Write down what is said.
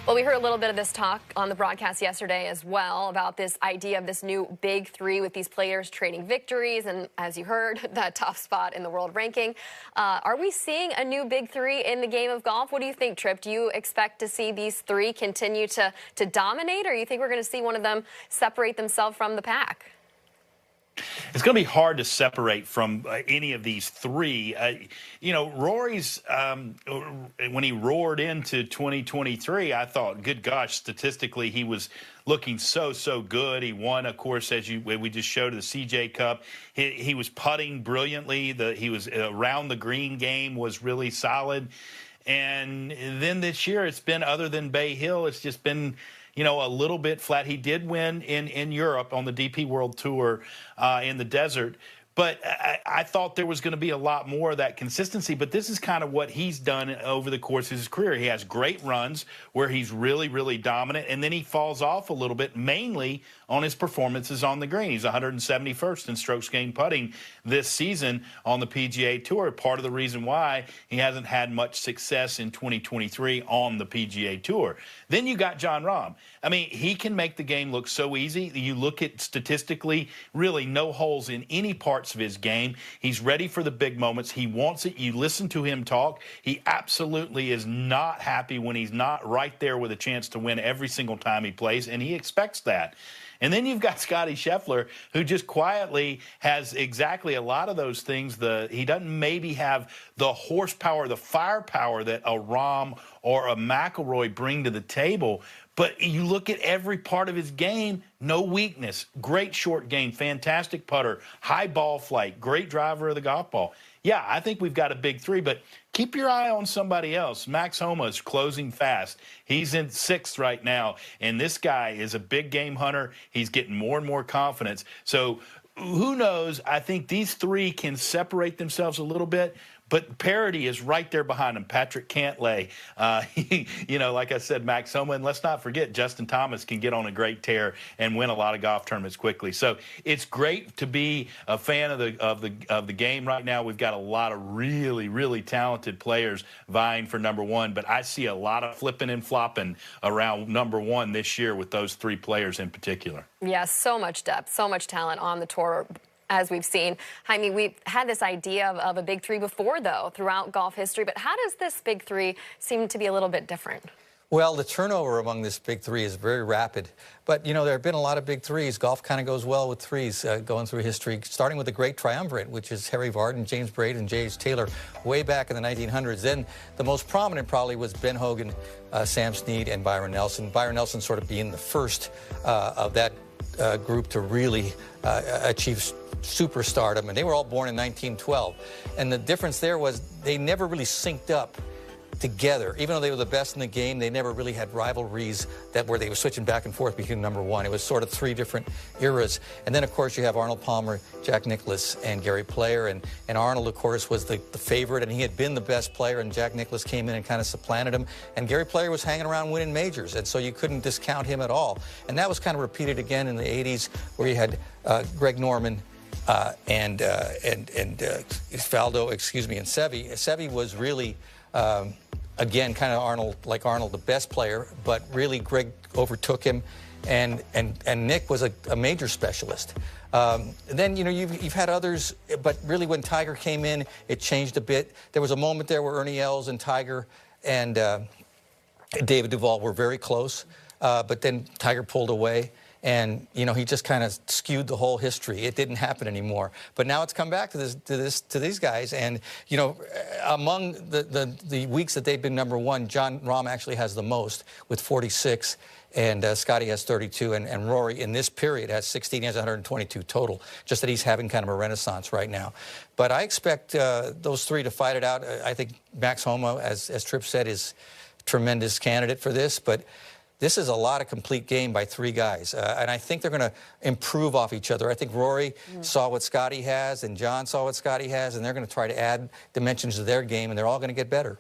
Well, we heard a little bit of this talk on the broadcast yesterday as well about this idea of this new big three with these players trading victories and, as you heard, that top spot in the world ranking. Are we seeing a new big three in the game of golf? What do you think, Tripp? Do you expect to see these three continue to dominate, or you think we're going to see one of them separate themselves from the pack? It's going to be hard to separate from any of these three. Rory's, when he roared into 2023, I thought, good gosh, statistically, he was looking so good. He won, of course, as we just showed, the CJ Cup. He was putting brilliantly. He was around the green game was really solid. And then this year, it's been, other than Bay Hill, it's just been, a little bit flat. He did win in Europe on the DP World Tour in the desert. But I thought there was going to be a lot more of that consistency. But this is kind of what he's done over the course of his career. He has great runs where he's really dominant, and then he falls off a little bit, mainly on his performances on the green. He's 171st in strokes gained putting this season on the PGA Tour. Part of the reason why he hasn't had much success in 2023 on the PGA Tour. Then you got Jon Rahm. I mean, he can make the game look so easy. You look at statistically, really no holes in any parts of his game. He's ready for the big moments. He wants it. You listen to him talk. He absolutely is not happy when he's not right there with a chance to win every single time he plays, and he expects that. And then you've got Scottie Scheffler, who just quietly has exactly a lot of those things. He doesn't maybe have the horsepower, the firepower that a Rahm or a McIlroy bring to the table. But you look at every part of his game, no weakness. Great short game, fantastic putter, high ball flight, great driver of the golf ball. Yeah, I think we've got a big three, but keep your eye on somebody else. Max Homa is closing fast. He's in 6th right now, and this guy is a big game hunter. He's getting more and more confidence. So who knows? I think these three can separate themselves a little bit, but parity is right there behind him. Patrick Cantlay, like I said, Max Homa, and let's not forget Justin Thomas can get on a great tear and win a lot of golf tournaments quickly. So it's great to be a fan of the game right now. We've got a lot of really talented players vying for #1, but I see a lot of flipping and flopping around #1 this year with those three players in particular. Yes, so much depth, so much talent on the tour, as we've seen. I mean, we've had this idea of a big three before, though, throughout golf history. But how does this big three seem to be a little bit different? Well, the turnover among this big three is very rapid. But, there have been a lot of big threes. Golf kind of goes well with threes going through history, starting with the great triumvirate, which is Harry Vardon, James Braid, and J.H. Taylor way back in the 1900s. Then the most prominent probably was Ben Hogan, Sam Snead, and Byron Nelson. Byron Nelson sort of being the first of that group to really achieve superstardom, and they were all born in 1912. And the difference there was they never really synced up together. Even though they were the best in the game, they never really had rivalries where they were switching back and forth between #1. It was sort of three different eras. And then, of course, you have Arnold Palmer, Jack Nicklaus, and Gary Player. And Arnold, of course, was the favorite, and he had been the best player, and Jack Nicklaus came in and kind of supplanted him. And Gary Player was hanging around winning majors, and so you couldn't discount him at all. And that was kind of repeated again in the 80s, where you had Greg Norman, and Faldo, and Seve. Seve was really, again, kind of Arnold, the best player, but really Greg overtook him, and Nick was a major specialist. Then, you've had others, but really when Tiger came in, it changed a bit. There was a moment there where Ernie Els and Tiger and David Duval were very close, but then Tiger pulled away. And, he just kind of skewed the whole history. It didn't happen anymore. But now it's come back to these guys. And, among the weeks that they've been #1, Jon Rahm actually has the most with 46, and Scottie has 32, and Rory in this period has 16. He has 122 total, just that he's having kind of a renaissance right now. But I expect those three to fight it out. I think Max Homa, as Tripp said, is a tremendous candidate for this. But this is a lot of complete game by three guys, and I think they're going to improve off each other. I think Rory saw what Scottie has, and Jon saw what Scottie has, and they're going to try to add dimensions to their game, and they're all going to get better.